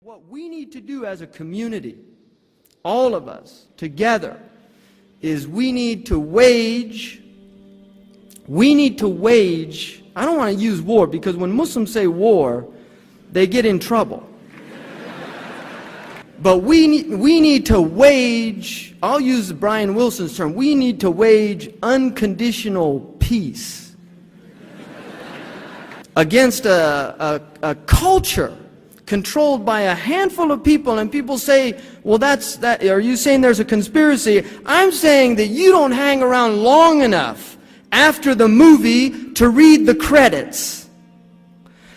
What we need to do as a community, all of us together, is we need to wage, I don't want to use war, because when Muslims say war, they get in trouble. But we need to wage, I'll use Brian Wilson's term, we need to wage unconditional peace against a culture controlled by a handful of people. And people say, well, are you saying there's a conspiracy? I'm saying that you don't hang around long enough after the movie to read the credits.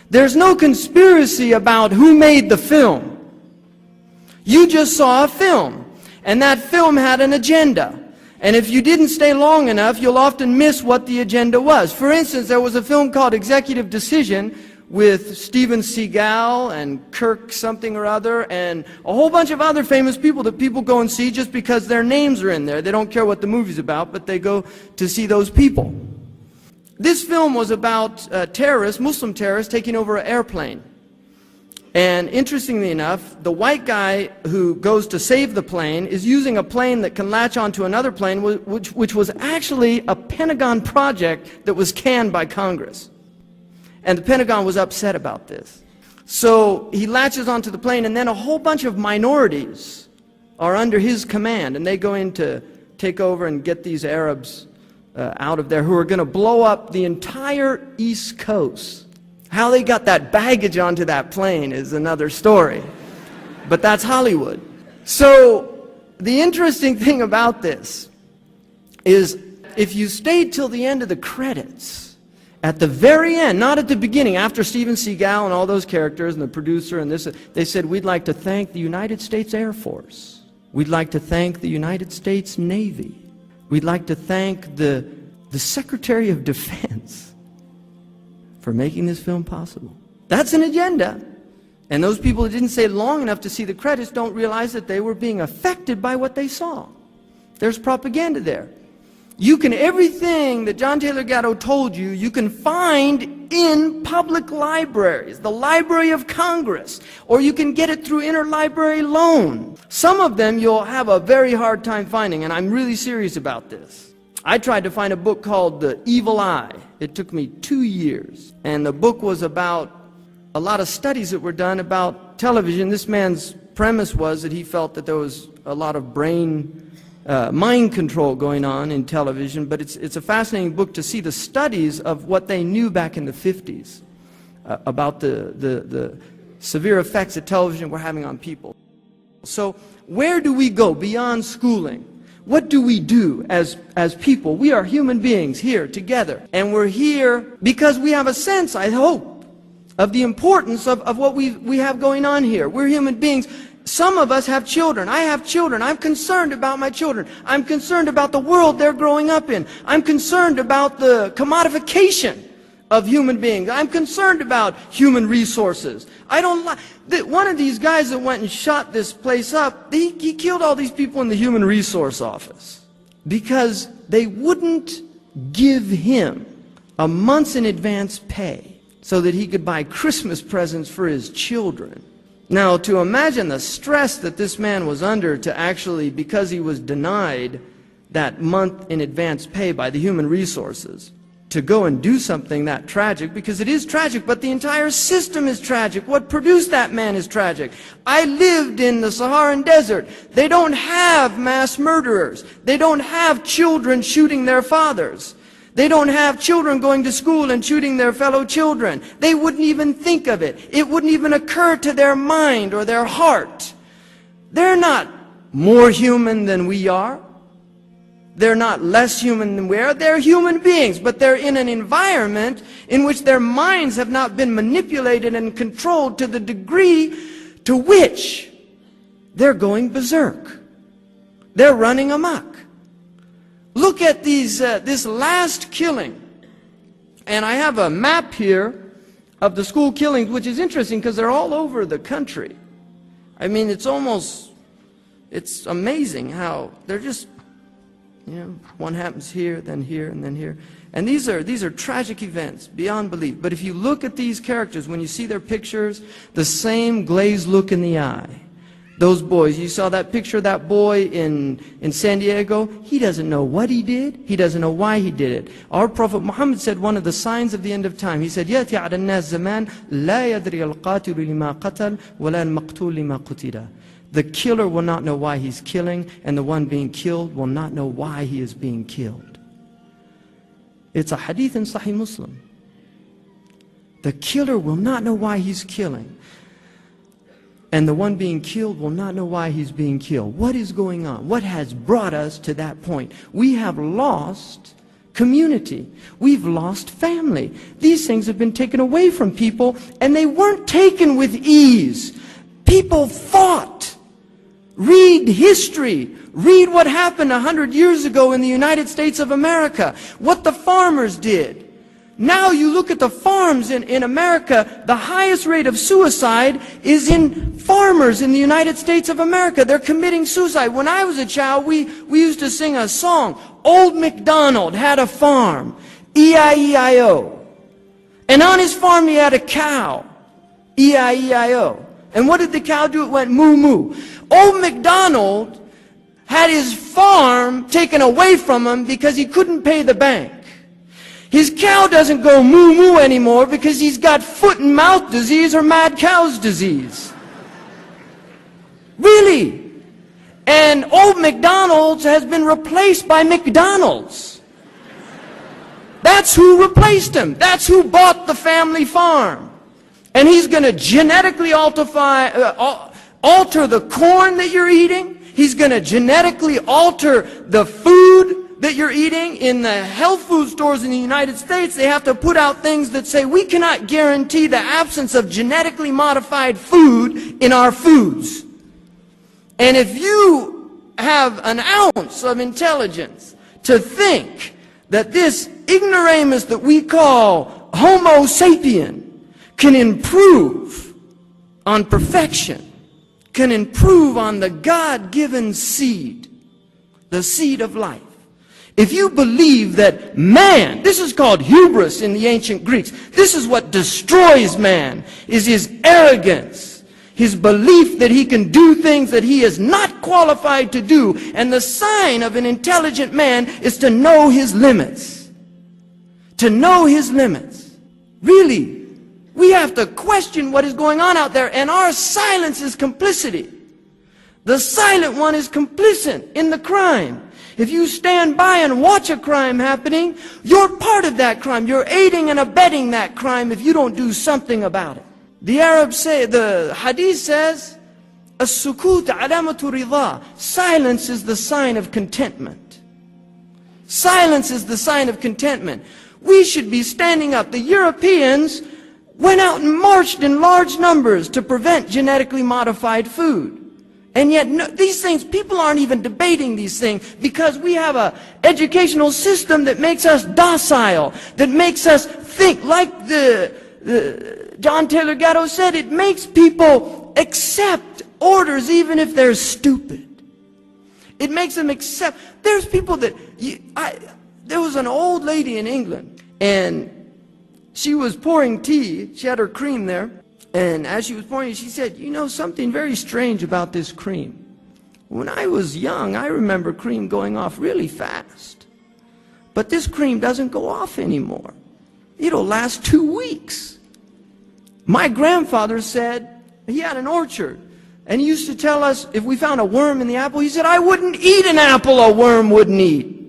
There's no conspiracy about who made the film. You just saw a film, and that film had an agenda. And if you didn't stay long enough, you'll often miss what the agenda was. For instance, there was a film called Executive Decision with Steven Seagal and Kirk something or other and a whole bunch of other famous people that people go and see just because their names are in there. They don't care what the movie's about, but they go to see those people. This film was about terrorists, Muslim terrorists, taking over an airplane. And interestingly enough, the white guy who goes to save the plane is using a plane that can latch onto another plane, which was actually a Pentagon project that was canned by Congress. And the Pentagon was upset about this. So he latches onto the plane, and then a whole bunch of minorities are under his command, and they go in to take over and get these Arabs out of there who are going to blow up the entire East Coast. How they got that baggage onto that plane is another story. But that's Hollywood. So the interesting thing about this is if you stayed till the end of the credits, at the very end, not at the beginning, after Steven Seagal and all those characters and the producer and this, they said, we'd like to thank the United States Air Force. We'd like to thank the United States Navy. We'd like to thank the Secretary of Defense for making this film possible. That's an agenda. And those people that didn't stay long enough to see the credits don't realize that they were being affected by what they saw. There's propaganda there. Everything that John Taylor Gatto told you, you can find in public libraries, the Library of Congress, or you can get it through interlibrary loan. Some of them you'll have a very hard time finding, and I'm really serious about this. I tried to find a book called The Evil Eye. It took me 2 years, and the book was about a lot of studies that were done about television. This man's premise was that he felt that there was a lot of mind control going on in television, but it's a fascinating book to see the studies of what they knew back in the 50s about the severe effects that television were having on people. So where do we go beyond schooling? What do we do as people? We are human beings here together, and we're here because we have a sense, I hope, of the importance of what we have going on here. We're human beings. Some of us have children. I have children. I'm concerned about my children. I'm concerned about the world they're growing up in. I'm concerned about the commodification of human beings. I'm concerned about human resources. I don't like one of these guys that went and shot this place up. He killed all these people in the human resource office because they wouldn't give him a month's in advance pay so that he could buy Christmas presents for his children. Now, to imagine the stress that this man was under to actually, because he was denied that month in advance pay by the human resources, to go and do something that tragic, because it is tragic, but the entire system is tragic. What produced that man is tragic. I lived in the Saharan desert. They don't have mass murderers. They don't have children shooting their fathers. They don't have children going to school and shooting their fellow children. They wouldn't even think of it. It wouldn't even occur to their mind or their heart. They're not more human than we are. They're not less human than we are. They're human beings, but they're in an environment in which their minds have not been manipulated and controlled to the degree to which they're going berserk. They're running amok. Look at this last killing, and I have a map here of the school killings, which is interesting because they're all over the country. I mean, it's amazing how they're just You know, one happens here, and then here. And these are tragic events beyond belief. But if you look at these characters, when you see their pictures, the same glazed look in the eye. Those boys, you saw that picture of that boy in San Diego? He doesn't know what he did. He doesn't know why he did it. Our Prophet Muhammad said one of the signs of the end of time. He said, يَأْتِي عَلَى النَّاسِ زَمَانٍ لَا يَدْرِي الْقَاتِلُ لِمَا قَتَلْ وَلَا الْمَقْتُولُ لِمَا قُتِلَ. The killer will not know why he's killing, and the one being killed will not know why he is being killed. It's a hadith in Sahih Muslim. The killer will not know why he's killing, and the one being killed will not know why he's being killed. What is going on? What has brought us to that point? We have lost community. We've lost family. These things have been taken away from people, and they weren't taken with ease. People fought. Read history. Read what happened 100 years ago in the United States of America. What the farmers did. Now you look at the farms in America, the highest rate of suicide is in farmers in the United States of America. They're committing suicide. When I was a child, we used to sing a song. Old MacDonald had a farm. E-I-E-I-O. And on his farm he had a cow. E-I-E-I-O. And what did the cow do? It went moo-moo. Old MacDonald had his farm taken away from him because he couldn't pay the bank. His cow doesn't go moo-moo anymore because he's got foot and mouth disease or mad cow's disease. Really. And old McDonald's has been replaced by McDonald's. That's who replaced him. That's who bought the family farm. And he's going to genetically alter the corn that you're eating. He's going to genetically alter the food that you're eating. In the health food stores in the United States, they have to put out things that say, we cannot guarantee the absence of genetically modified food in our foods. And if you have an ounce of intelligence to think that this ignoramus that we call Homo sapien can improve on perfection, can improve on the God-given seed, the seed of life. If you believe that man, this is called hubris in the ancient Greeks, this is what destroys man, is his arrogance, his belief that he can do things that he is not qualified to do. And the sign of an intelligent man is to know his limits. To know his limits. Really, we have to question what is going on out there, and our silence is complicity. The silent one is complicit in the crime. If you stand by and watch a crime happening, you're part of that crime. You're aiding and abetting that crime if you don't do something about it. The Arabs say, the hadith says, as-sukut alamatu ridha. Silence is the sign of contentment. Silence is the sign of contentment. We should be standing up. The Europeans went out and marched in large numbers to prevent genetically modified food. And yet, no, these things, people aren't even debating these things because we have an educational system that makes us docile, that makes us think. Like John Taylor Gatto said, it makes people accept orders even if they're stupid. It makes them accept. There's people that, there was an old lady in England, and she was pouring tea. She had her cream there. And as she was pouring it, she said, you know something very strange about this cream. When I was young, I remember cream going off really fast. But this cream doesn't go off anymore. It'll last 2 weeks. My grandfather said, he had an orchard, and he used to tell us if we found a worm in the apple, he said, I wouldn't eat an apple a worm wouldn't eat.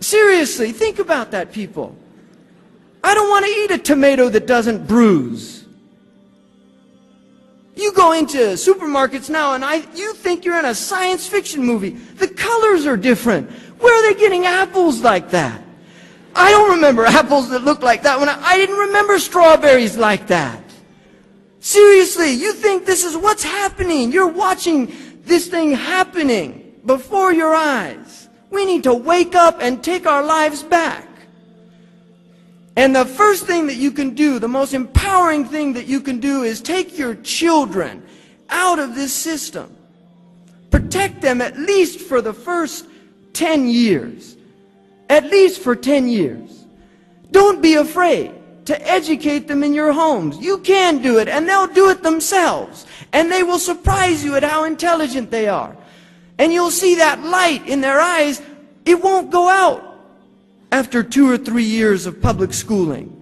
Seriously, think about that, people. I don't want to eat a tomato that doesn't bruise. You go into supermarkets now and you think you're in a science fiction movie. The colors are different. Where are they getting apples like that? I don't remember apples that look like that. I didn't remember strawberries like that. Seriously, you think this is what's happening. You're watching this thing happening before your eyes. We need to wake up and take our lives back. And the first thing that you can do, the most empowering thing that you can do, is take your children out of this system. Protect them at least for the first 10 years. At least for 10 years. Don't be afraid to educate them in your homes. You can do it, and they'll do it themselves. And they will surprise you at how intelligent they are. And you'll see that light in their eyes. It won't go out after 2 or 3 years of public schooling.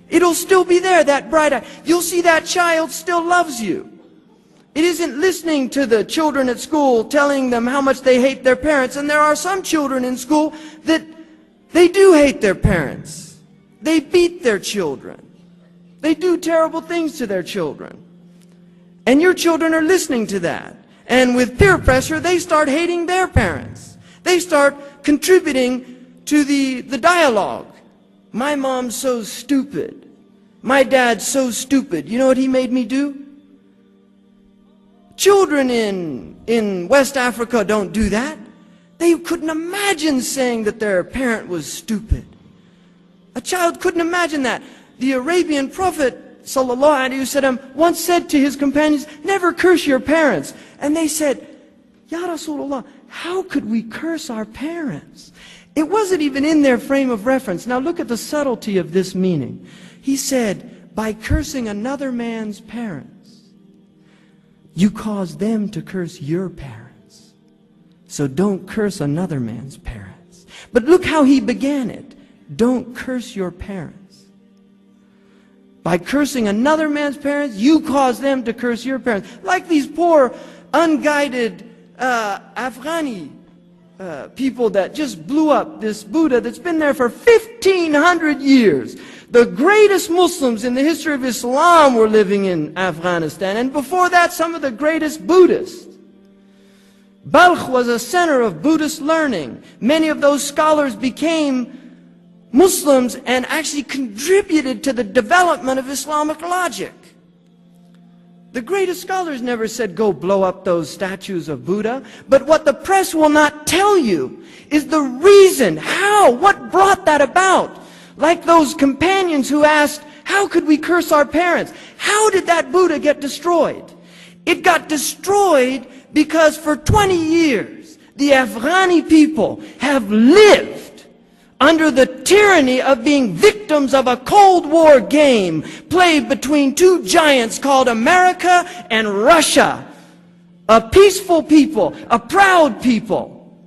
It'll still be there, that bright eye. You'll see that child still loves you. It isn't listening to the children at school telling them how much they hate their parents. And there are some children in school that they do hate their parents. They beat their children. They do terrible things to their children. And your children are listening to that. And with peer pressure, they start hating their parents. They start contributing to the dialogue. My mom's so stupid. My dad's so stupid. You know what he made me do? Children in West Africa don't do that. They couldn't imagine saying that their parent was stupid. A child couldn't imagine that. The Arabian Prophet ﷺ once said to his companions, never curse your parents. And they said, Ya Rasulullah, how could we curse our parents? It wasn't even in their frame of reference. Now look at the subtlety of this meaning. He said, by cursing another man's parents, you cause them to curse your parents. So don't curse another man's parents. But look how he began it. Don't curse your parents. By cursing another man's parents, you cause them to curse your parents. Like these poor, unguided Afghani people that just blew up this Buddha that's been there for 1,500 years. The greatest Muslims in the history of Islam were living in Afghanistan. And before that, some of the greatest Buddhists. Balkh was a center of Buddhist learning. Many of those scholars became Muslims and actually contributed to the development of Islamic logic. The greatest scholars never said, go blow up those statues of Buddha. But what the press will not tell you is the reason, how, what brought that about. Like those companions who asked, how could we curse our parents? How did that Buddha get destroyed? It got destroyed because for 20 years, the Afghani people have lived under the tyranny of being victims of a Cold War game played between two giants called America and Russia. A peaceful people, a proud people,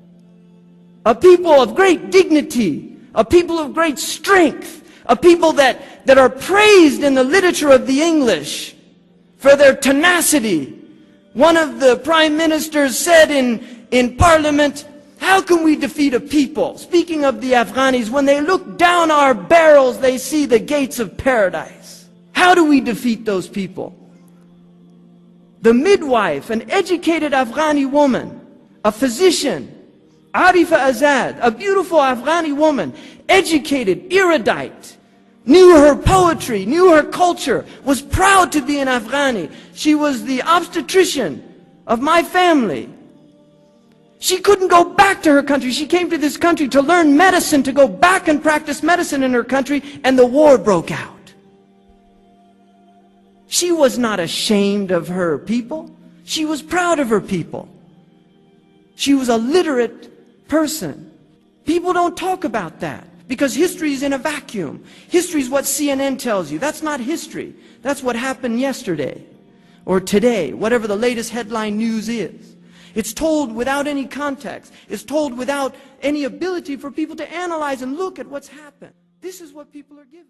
a people of great dignity, a people of great strength, a people that are praised in the literature of the English for their tenacity. One of the prime ministers said in Parliament, how can we defeat a people? Speaking of the Afghanis, when they look down our barrels, they see the gates of paradise. How do we defeat those people? The midwife, an educated Afghani woman, a physician, Arifa Azad, a beautiful Afghani woman, educated, erudite, knew her poetry, knew her culture, was proud to be an Afghani. She was the obstetrician of my family. She couldn't go back to her country. She came to this country to learn medicine, to go back and practice medicine in her country, and the war broke out. She was not ashamed of her people. She was proud of her people. She was a literate person. People don't talk about that because history is in a vacuum. History is what CNN tells you. That's not history. That's what happened yesterday or today, whatever the latest headline news is. It's told without any context. It's told without any ability for people to analyze and look at what's happened. This is what people are given.